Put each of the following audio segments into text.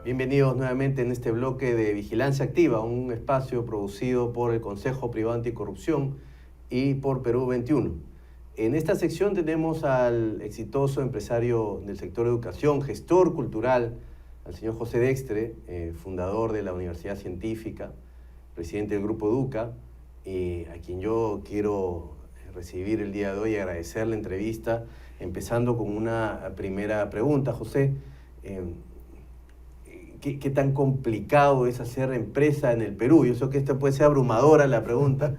Bienvenidos nuevamente en este bloque de Vigilancia Activa, un espacio producido por el Consejo Privado Anticorrupción y por Perú 21. En esta sección tenemos al exitoso empresario del sector educación, gestor cultural, al señor José Dextre, fundador de la Universidad Científica, presidente del Grupo Educa, a quien yo quiero recibir el día de hoy y agradecer la entrevista, empezando con una primera pregunta. José, ¿qué tan complicado es hacer empresa en el Perú? Yo sé que esta puede ser abrumadora la pregunta,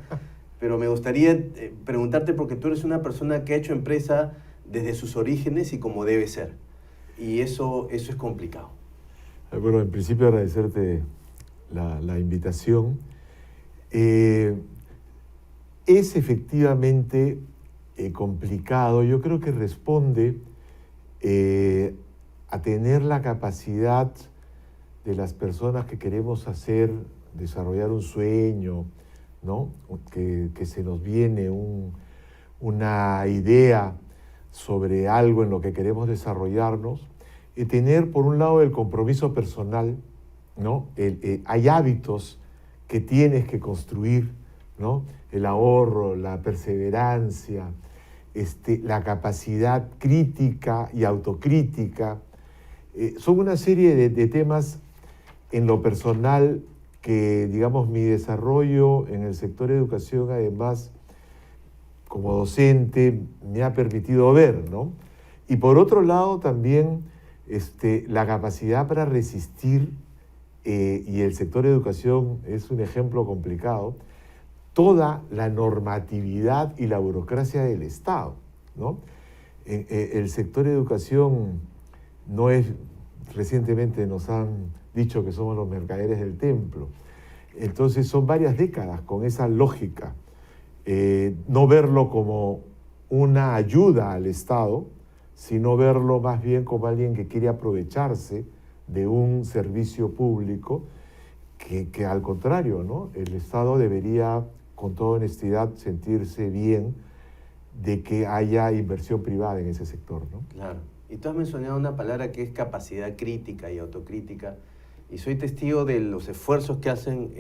pero me gustaría preguntarte porque tú eres una persona que ha hecho empresa desde sus orígenes y como debe ser. Y eso es complicado. Bueno, en principio agradecerte la invitación. Es efectivamente complicado. Yo creo que responde a tener la capacidad de las personas que queremos desarrollar un sueño, ¿no? Que se nos viene una idea sobre algo en lo que queremos desarrollarnos, y tener por un lado el compromiso personal, ¿no? Hay hábitos que tienes que construir, ¿no? El ahorro, la perseverancia, la capacidad crítica y autocrítica. Son una serie de temas en lo personal que, digamos, mi desarrollo en el sector de educación, además, como docente, me ha permitido ver, ¿no? Y por otro lado, también la capacidad para resistir, y el sector de educación es un ejemplo complicado, toda la normatividad y la burocracia del Estado, ¿no? El sector de educación no es... Recientemente nos han dicho que somos los mercaderes del templo. Entonces son varias décadas con esa lógica. No verlo como una ayuda al Estado, sino verlo más bien como alguien que quiere aprovecharse de un servicio público que al contrario, ¿no? El Estado debería, con toda honestidad, sentirse bien de que haya inversión privada en ese sector, ¿no? Claro. Y tú has mencionado una palabra que es capacidad crítica y autocrítica, y soy testigo de los esfuerzos que hacen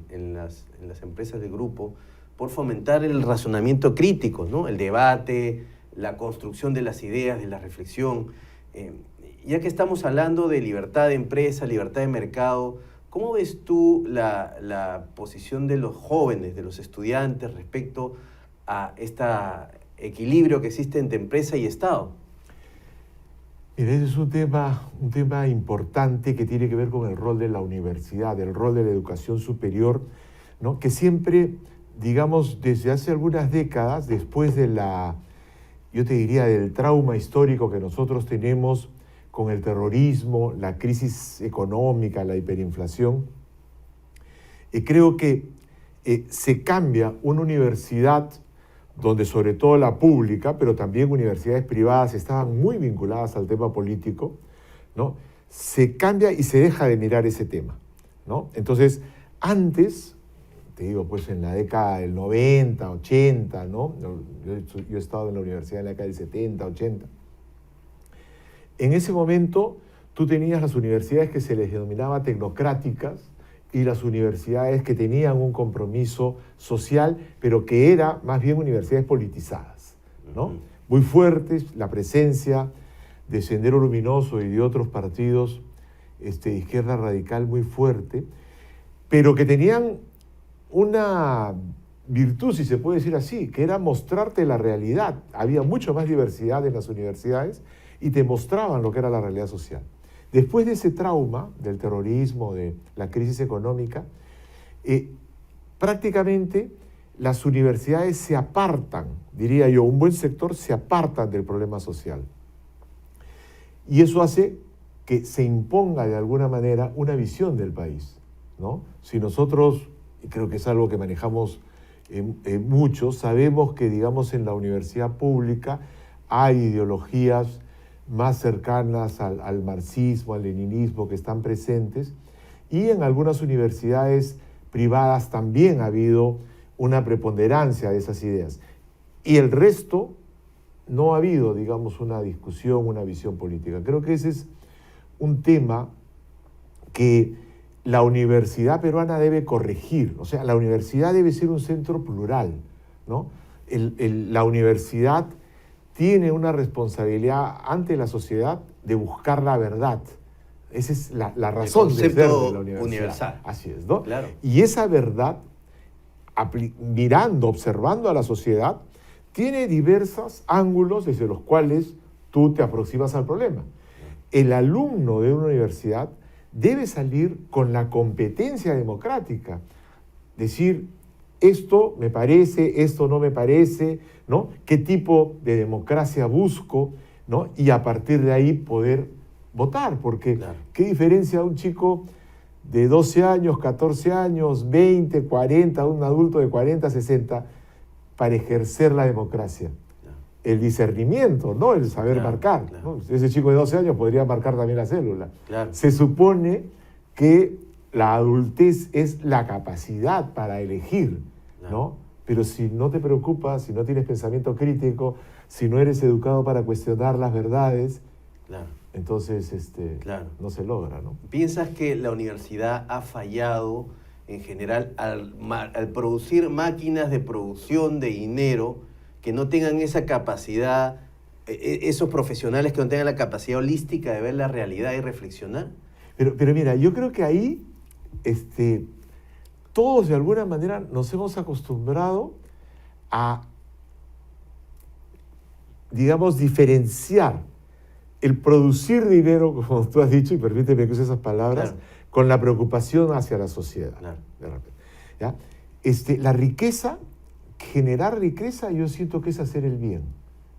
en las empresas de grupo por fomentar el razonamiento crítico, ¿no? El debate, la construcción de las ideas, de la reflexión. Ya que estamos hablando de libertad de empresa, libertad de mercado, ¿cómo ves tú la posición de los jóvenes, de los estudiantes respecto a este equilibrio que existe entre empresa y Estado? Mira, ese es un tema importante que tiene que ver con el rol de la universidad, el rol de la educación superior, ¿no? Que siempre, digamos, desde hace algunas décadas, después de yo te diría, del trauma histórico que nosotros tenemos con el terrorismo, la crisis económica, la hiperinflación, creo que se cambia una universidad donde sobre todo la pública, pero también universidades privadas estaban muy vinculadas al tema político, ¿no? Se cambia y se deja de mirar ese tema, ¿no? Entonces, antes, te digo, pues en la década del 90, 80, ¿no? Yo he estado en la universidad en la década del 70, 80. En ese momento, tú tenías las universidades que se les denominaba tecnocráticas, y las universidades que tenían un compromiso social, pero que era más bien universidades politizadas, ¿no? Muy fuertes, la presencia de Sendero Luminoso y de otros partidos de izquierda radical muy fuerte, pero que tenían una virtud, si se puede decir así, que era mostrarte la realidad. Había mucho más diversidad en las universidades y te mostraban lo que era la realidad social. Después de ese trauma del terrorismo, de la crisis económica, prácticamente las universidades se apartan, diría yo, un buen sector se apartan del problema social. Y eso hace que se imponga de alguna manera una visión del país, ¿no? Si nosotros, y creo que es algo que manejamos muchos, sabemos que, digamos, en la universidad pública hay ideologías más cercanas al marxismo, al leninismo, que están presentes, y en algunas universidades privadas también ha habido una preponderancia de esas ideas. Y el resto no ha habido, digamos, una discusión, una visión política. Creo que ese es un tema que la universidad peruana debe corregir. O sea, la universidad debe ser un centro plural, ¿no? La universidad tiene una responsabilidad ante la sociedad de buscar la verdad. Esa es la razón de ser de la universidad. Universal. Así es, ¿no? Claro. Y esa verdad, mirando, observando a la sociedad, tiene diversos ángulos desde los cuales tú te aproximas al problema. El alumno de una universidad debe salir con la competencia democrática. Decir, esto me parece, esto no me parece, ¿no? ¿Qué tipo de democracia busco? ¿No? Y a partir de ahí poder votar, porque claro. ¿Qué diferencia un chico de 12 años, 14 años, 20, 40, un adulto de 40, 60, para ejercer la democracia? Claro. El discernimiento, ¿no? El saber claro, marcar. claro. ¿No? Ese chico de 12 años podría marcar también la célula. Claro. Se supone que la adultez es la capacidad para elegir, claro. ¿no? Pero si no te preocupas, si no tienes pensamiento crítico, si no eres educado para cuestionar las verdades, claro. entonces claro. no se logra, ¿no? ¿Piensas que la universidad ha fallado en general al producir máquinas de producción de dinero que no tengan esa capacidad, esos profesionales que no tengan la capacidad holística de ver la realidad y reflexionar? Pero mira, yo creo que ahí todos de alguna manera nos hemos acostumbrado a, digamos, diferenciar el producir dinero, como tú has dicho, y permíteme que use esas palabras, claro. con la preocupación hacia la sociedad. Claro. De repente, ¿ya? La riqueza, generar riqueza, yo siento que es hacer el bien,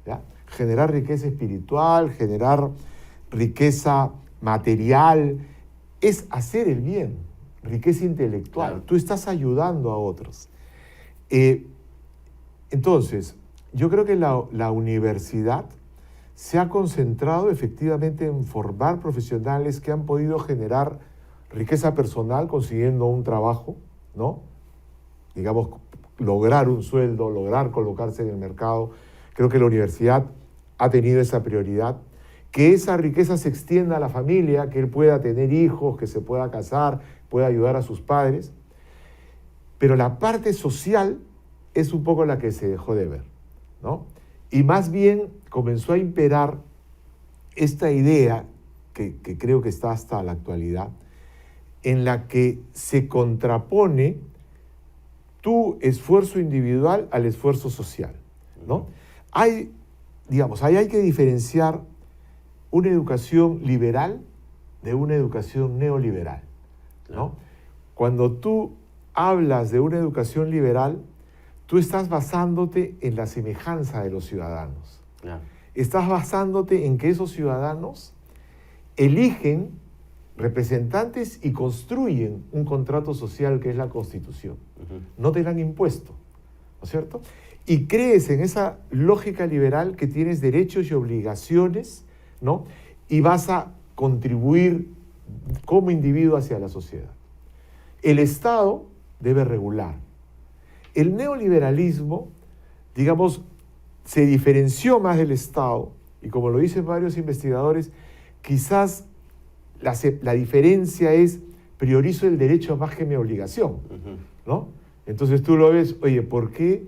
¿ya? Generar riqueza espiritual, generar riqueza material, es hacer el bien, riqueza intelectual. Claro. Tú estás ayudando a otros. Entonces, yo creo que la universidad se ha concentrado efectivamente en formar profesionales que han podido generar riqueza personal consiguiendo un trabajo, ¿no? Digamos, lograr un sueldo, lograr colocarse en el mercado. Creo que la universidad ha tenido esa prioridad. Que esa riqueza se extienda a la familia, que él pueda tener hijos, que se pueda casar, pueda ayudar a sus padres. Pero la parte social es un poco la que se dejó de ver, ¿no? Y más bien comenzó a imperar esta idea, que creo que está hasta la actualidad, en la que se contrapone tu esfuerzo individual al esfuerzo social, ¿no? Ahí hay que diferenciar una educación liberal de una educación neoliberal, ¿no? Cuando tú hablas de una educación liberal, tú estás basándote en la semejanza de los ciudadanos. Claro. Estás basándote en que esos ciudadanos eligen representantes y construyen un contrato social que es la Constitución. No te la han impuesto, ¿no es cierto? Y crees en esa lógica liberal que tienes derechos y obligaciones, ¿no? Y vas a contribuir como individuo hacia la sociedad. El Estado debe regular. El neoliberalismo, digamos, se diferenció más del Estado, y como lo dicen varios investigadores, quizás la diferencia es priorizo el derecho más que mi obligación, ¿no? Entonces tú lo ves, oye, ¿por qué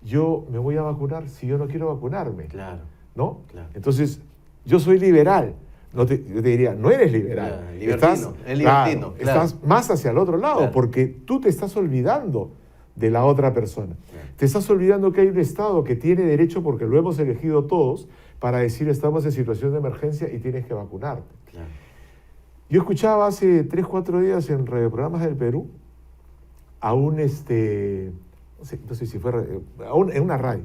yo me voy a vacunar si yo no quiero vacunarme? Claro. ¿No? Claro. Entonces, yo soy liberal. Yo te diría, no eres liberal. Claro, libertino. Estás más hacia el otro lado, claro. porque tú te estás olvidando de la otra persona. Claro. Te estás olvidando que hay un Estado que tiene derecho, porque lo hemos elegido todos, para decir estamos en situación de emergencia y tienes que vacunarte. Claro. Yo escuchaba hace 3, 4 días en radioprogramas del Perú a un, no sé si fue, en una radio,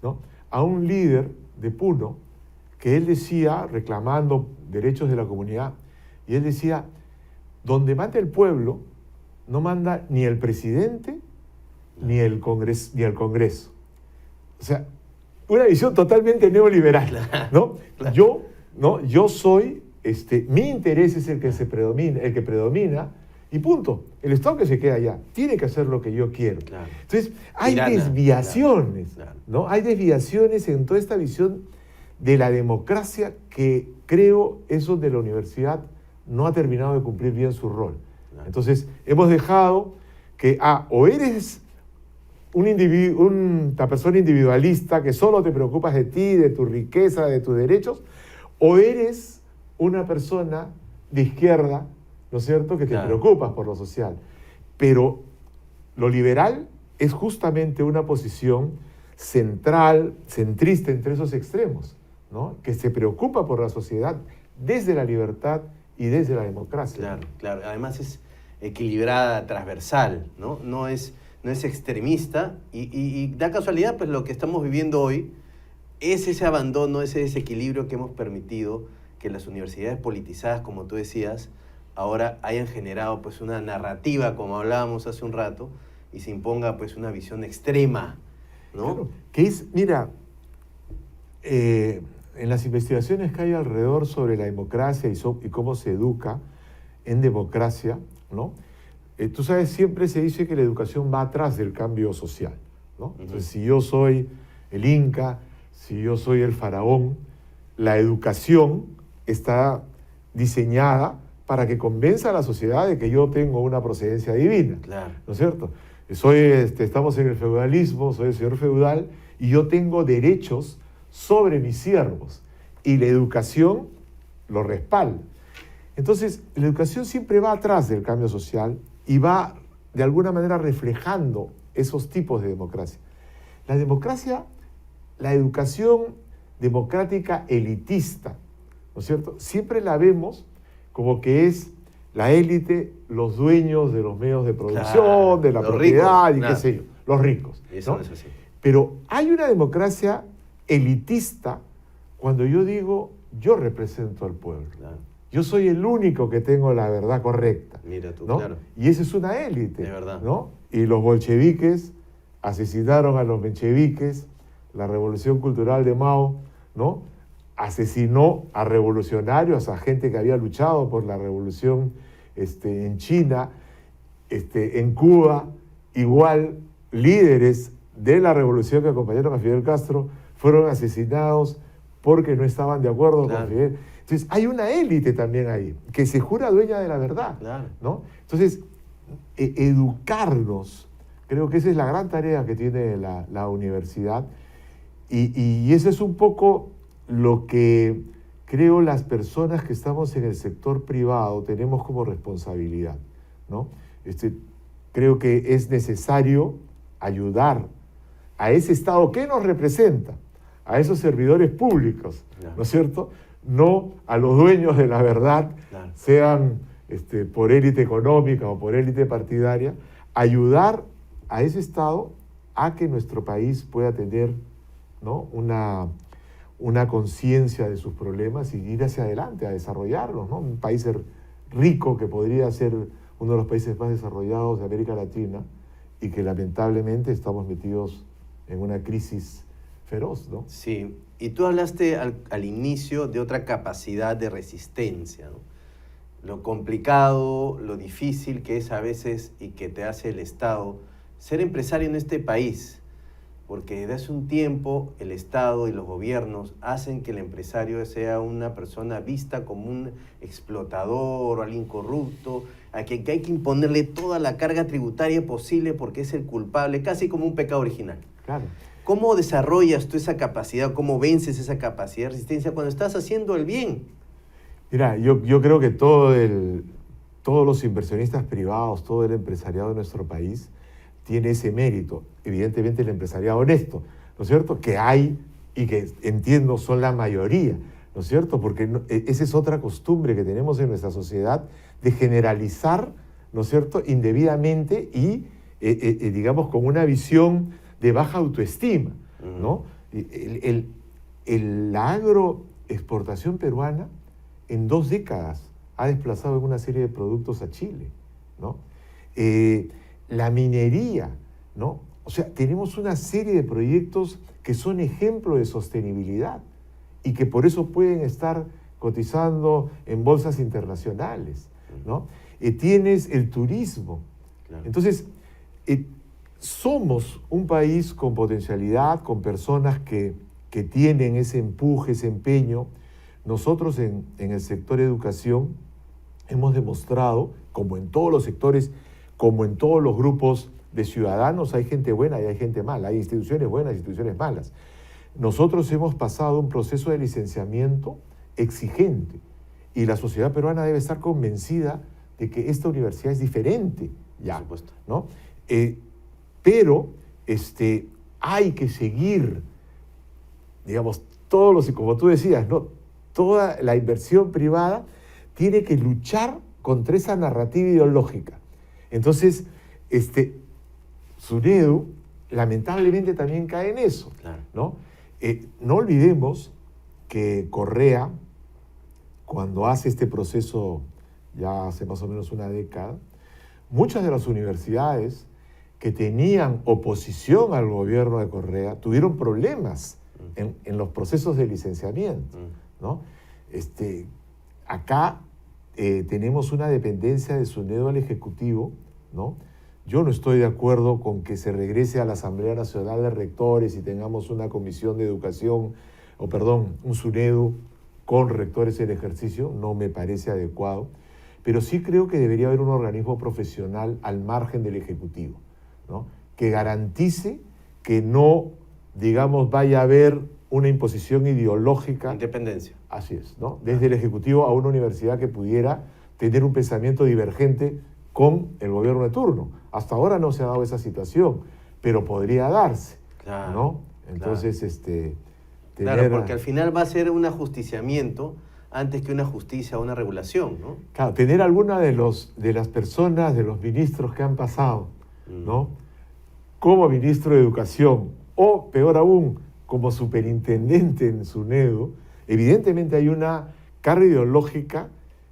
¿no? A un líder de Puno, que él decía, reclamando derechos de la comunidad, y él decía, donde manda el pueblo, no manda ni el presidente ni el Congreso. O sea, una visión totalmente neoliberal, ¿no? Claro. Yo soy, mi interés es el que predomina, y punto. El Estado que se queda allá tiene que hacer lo que yo quiero. Claro. Entonces, hay desviaciones, claro. ¿no? Hay desviaciones en toda esta visión de la democracia que creo es donde la universidad no ha terminado de cumplir bien su rol. Claro. Entonces, hemos dejado que, o eres una persona individualista que solo te preocupas de ti, de tu riqueza, de tus derechos, o eres una persona de izquierda, ¿no es cierto?, que te preocupas por lo social. Pero lo liberal es justamente una posición central, centrista entre esos extremos, ¿no?, que se preocupa por la sociedad desde la libertad y desde la democracia. Claro, claro. Además es equilibrada, transversal, ¿no? No es extremista y da casualidad, pues lo que estamos viviendo hoy es ese abandono, ese desequilibrio que hemos permitido que las universidades politizadas, como tú decías, ahora hayan generado pues una narrativa, como hablábamos hace un rato, y se imponga pues una visión extrema, ¿no? Claro, que es, mira, en las investigaciones que hay alrededor sobre la democracia y cómo se educa en democracia, ¿no? Tú sabes, siempre se dice que la educación va atrás del cambio social, ¿no? Entonces, si yo soy el Inca, si yo soy el faraón, la educación está diseñada para que convenza a la sociedad de que yo tengo una procedencia divina, claro, ¿no es cierto? Estamos en el feudalismo, soy el señor feudal y yo tengo derechos sobre mis siervos y la educación lo respalda. Entonces, la educación siempre va atrás del cambio social y va, de alguna manera, reflejando esos tipos de democracia. La democracia, la educación democrática elitista, ¿no es cierto?, siempre la vemos como que es la élite, los dueños de los medios de producción, claro, de la propiedad ricos, y qué sé yo, los ricos. Eso ¿no? Es así. Pero hay una democracia elitista cuando yo digo, yo represento al pueblo. Claro. Yo soy el único que tengo la verdad correcta. Mira tú, ¿no? Claro. Y esa es una élite. De verdad. ¿no? Y los bolcheviques asesinaron a los mencheviques, la revolución cultural de Mao, ¿no?, asesinó a revolucionarios, a gente que había luchado por la revolución en China, en Cuba, igual líderes de la revolución que acompañaron a Fidel Castro fueron asesinados porque no estaban de acuerdo con Fidel. Entonces, hay una élite también ahí, que se jura dueña de la verdad. Claro. ¿no? Entonces, educarnos, creo que esa es la gran tarea que tiene la universidad, y eso es un poco lo que creo las personas que estamos en el sector privado tenemos como responsabilidad, ¿no? Creo que es necesario ayudar a ese Estado que nos representa, a esos servidores públicos, claro, ¿no es cierto? No a los dueños de la verdad, claro, sean por élite económica o por élite partidaria, ayudar a ese Estado a que nuestro país pueda tener, ¿no?, una conciencia de sus problemas y ir hacia adelante, a desarrollarlos, ¿no? Un país rico que podría ser uno de los países más desarrollados de América Latina y que lamentablemente estamos metidos en una crisis feroz, ¿no? Sí, y tú hablaste al inicio de otra capacidad de resistencia, ¿no? Lo complicado, lo difícil que es a veces y que te hace el Estado ser empresario en este país, porque desde hace un tiempo el Estado y los gobiernos hacen que el empresario sea una persona vista como un explotador o alguien corrupto, a que hay que imponerle toda la carga tributaria posible porque es el culpable, casi como un pecado original. Claro. ¿Cómo desarrollas tú esa capacidad, cómo vences esa capacidad de resistencia cuando estás haciendo el bien? Mira, yo creo que todos los inversionistas privados, todo el empresariado de nuestro país tiene ese mérito, evidentemente el empresariado honesto, ¿no es cierto?, que hay y que entiendo son la mayoría, ¿no es cierto?, porque esa es otra costumbre que tenemos en nuestra sociedad de generalizar, ¿no es cierto?, indebidamente y, digamos, con una visión de baja autoestima, ¿no? La agroexportación peruana en 2 décadas ha desplazado en una serie de productos a Chile, ¿no? La minería, ¿no? O sea, tenemos una serie de proyectos que son ejemplo de sostenibilidad y que por eso pueden estar cotizando en bolsas internacionales, ¿no? Tienes el turismo. Claro. Entonces, somos un país con potencialidad, con personas que tienen ese empuje, ese empeño. Nosotros en el sector educación hemos demostrado, como en todos los sectores, como en todos los grupos de ciudadanos, hay gente buena y hay gente mala, hay instituciones buenas y instituciones malas. Nosotros hemos pasado un proceso de licenciamiento exigente y la sociedad peruana debe estar convencida de que esta universidad es diferente, ya, por supuesto, ¿no? Pero hay que seguir, digamos, como tú decías, ¿no? Toda la inversión privada tiene que luchar contra esa narrativa ideológica. Entonces, SUNEDU lamentablemente también cae en eso, claro, ¿no? No olvidemos que Correa, cuando hace este proceso, ya hace más o menos una década, muchas de las universidades que tenían oposición al gobierno de Correa tuvieron problemas en los procesos de licenciamiento, ¿no? Acá tenemos una dependencia de SUNEDU al Ejecutivo, ¿no? Yo no estoy de acuerdo con que se regrese a la Asamblea Nacional de Rectores y tengamos una comisión de educación, un SUNEDU con rectores en ejercicio, no me parece adecuado, pero sí creo que debería haber un organismo profesional al margen del Ejecutivo, ¿no? Que garantice que no, digamos, vaya a haber una imposición ideológica. Independencia. Así es, ¿no? Desde el Ejecutivo a una universidad que pudiera tener un pensamiento divergente con el gobierno de turno. Hasta ahora no se ha dado esa situación, pero podría darse, claro, ¿no? Entonces, claro. Claro, porque al final va a ser un ajusticiamiento antes que una justicia o una regulación, ¿no? Claro, tener alguna de las personas, de los ministros que han pasado, ¿no? Como ministro de Educación, o peor aún, como superintendente en SUNEDU, evidentemente hay una carga ideológica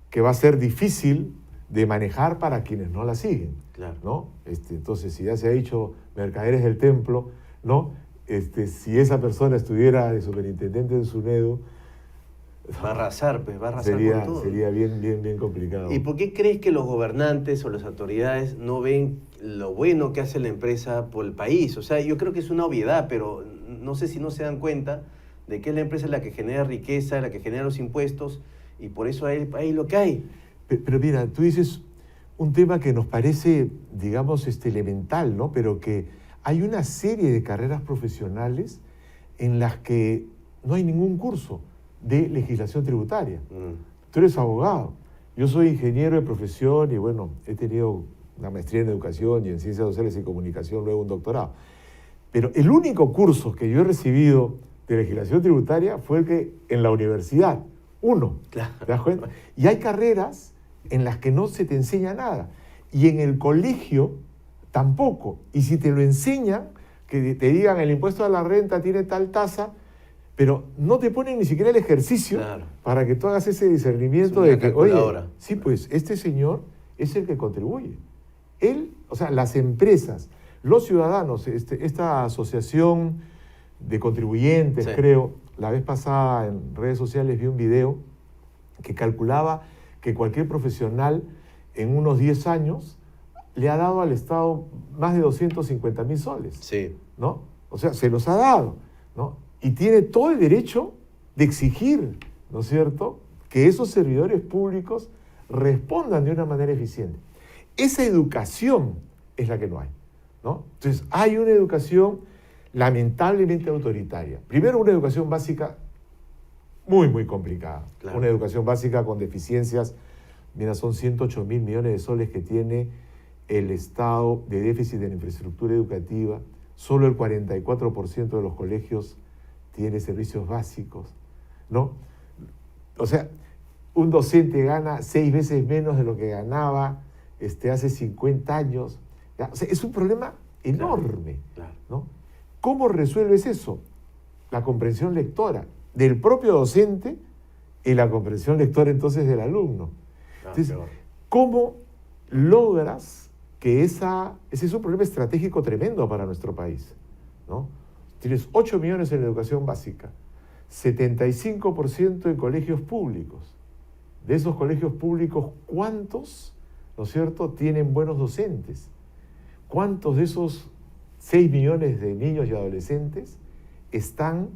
que va a ser difícil de manejar para quienes no la siguen, claro, ¿no? Entonces, si ya se ha dicho mercaderes del templo, ¿no? Si esa persona estuviera de superintendente en SUNEDU, va a arrasar, pues, va a arrasar con todo. Sería bien complicado. ¿Y por qué crees que los gobernantes o las autoridades no ven lo bueno que hace la empresa por el país? O sea, yo creo que es una obviedad, pero no sé si no se dan cuenta de que es la empresa la que genera riqueza, la que genera los impuestos, y por eso hay lo que hay. Pero mira, tú dices un tema que nos parece, digamos, elemental, ¿no? Pero que hay una serie de carreras profesionales en las que no hay ningún curso de legislación tributaria. Tú eres abogado, yo soy ingeniero de profesión y bueno, he tenido una maestría en educación y en ciencias sociales y comunicación, luego un doctorado. Pero el único curso que yo he recibido de legislación tributaria fue el que en la universidad, uno, claro, ¿te das cuenta? Y hay carreras en las que no se te enseña nada. Y en el colegio tampoco. Y si te lo enseñan, que te digan el impuesto a la renta tiene tal tasa, pero no te ponen ni siquiera el ejercicio, claro, para que tú hagas ese discernimiento de que, oye, sí, pues este señor es el que contribuye. Él, o sea, las empresas, los ciudadanos, esta asociación de contribuyentes, sí, creo, la vez pasada en redes sociales vi un video que calculaba que cualquier profesional en unos 10 años le ha dado al Estado más de 250.000 soles, sí, ¿no? O sea, se los ha dado, ¿no? Y tiene todo el derecho de exigir, ¿no es cierto?, que esos servidores públicos respondan de una manera eficiente. Esa educación es la que no hay, ¿no? Entonces, hay una educación lamentablemente autoritaria. Primero, una educación básica muy complicada. Claro. Una educación básica con deficiencias. Mira, son 108.000 millones de soles que tiene el Estado de déficit en infraestructura educativa. Solo el 44% de los colegios tiene servicios básicos, ¿no? O sea, un docente gana 6 veces menos de lo que ganaba hace 50 años. ¿Ya? O sea, es un problema enorme, claro, ¿no? ¿Cómo resuelves eso? La comprensión lectora del propio docente y la comprensión lectora entonces del alumno. Entonces, ¿cómo logras que ese es un problema estratégico tremendo para nuestro país, ¿no? Tienes 8 millones en educación básica, 75% en colegios públicos. De esos colegios públicos, ¿cuántos, no es cierto?, tienen buenos docentes? ¿Cuántos de esos 6 millones de niños y adolescentes están,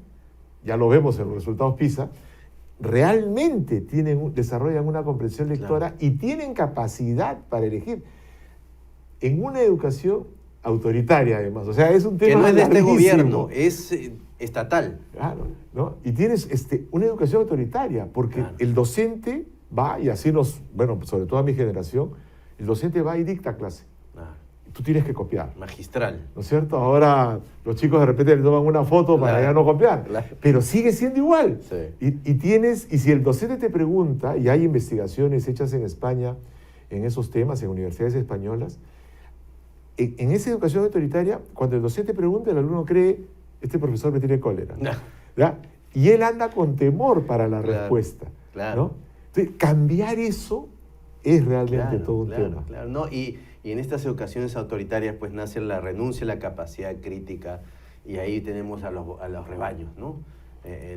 ya lo vemos en los resultados PISA, realmente desarrollan una comprensión lectora y tienen capacidad para elegir en una educación autoritaria, además. O sea, es un tema que no es de este larguísimo. gobierno, es estatal. Claro, ¿no? Y tienes una educación autoritaria, porque Claro. el docente va, y así bueno, sobre todo a mi generación, el docente va y dicta clase. Ah, Tú tienes que copiar, magistral. ¿no es cierto? Ahora los chicos de repente le toman una foto para Claro, ya no copiar, claro. pero sigue siendo igual. Sí. Y si el docente te pregunta, y hay investigaciones hechas en España en esos temas, en universidades españolas, en esa educación autoritaria, cuando el docente pregunta, el alumno cree, este profesor me tiene cólera. No. ¿Ya? Y él anda con temor para la Claro, respuesta. claro. ¿No? Entonces, cambiar eso es realmente todo un claro, tema. claro, ¿no? Y en estas educaciones autoritarias pues nace la renuncia a la capacidad crítica y ahí tenemos a los rebaños, ¿no?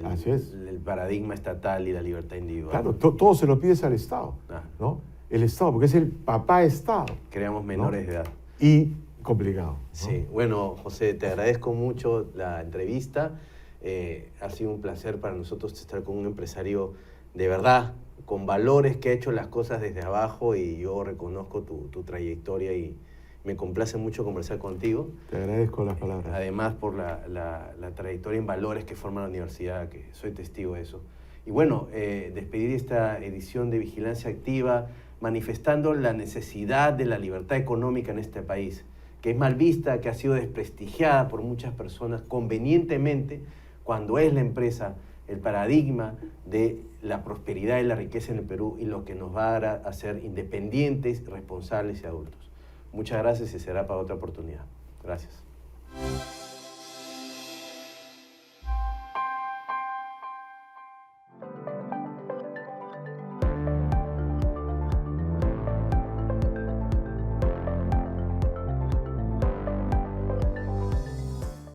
Así es. El paradigma estatal y la libertad individual. Claro, todo se lo pides al Estado, Ah. ¿no? El Estado, porque es el papá Estado. Creamos menores de edad. Y complicado, ¿no? Sí, bueno, José, te agradezco mucho la entrevista. Ha sido un placer para nosotros estar con un empresario de verdad, con valores, que ha hecho las cosas desde abajo, y yo reconozco tu trayectoria y me complace mucho conversar contigo. Te agradezco las palabras. Además por la trayectoria en valores que forma la universidad, que soy testigo de eso. Y bueno, despedir esta edición de Vigilancia Activa manifestando la necesidad de la libertad económica en este país, que es mal vista, que ha sido desprestigiada por muchas personas convenientemente, cuando es la empresa el paradigma de la prosperidad y la riqueza en el Perú y lo que nos va a dar a ser independientes, responsables y adultos. Muchas gracias y será para otra oportunidad. Gracias.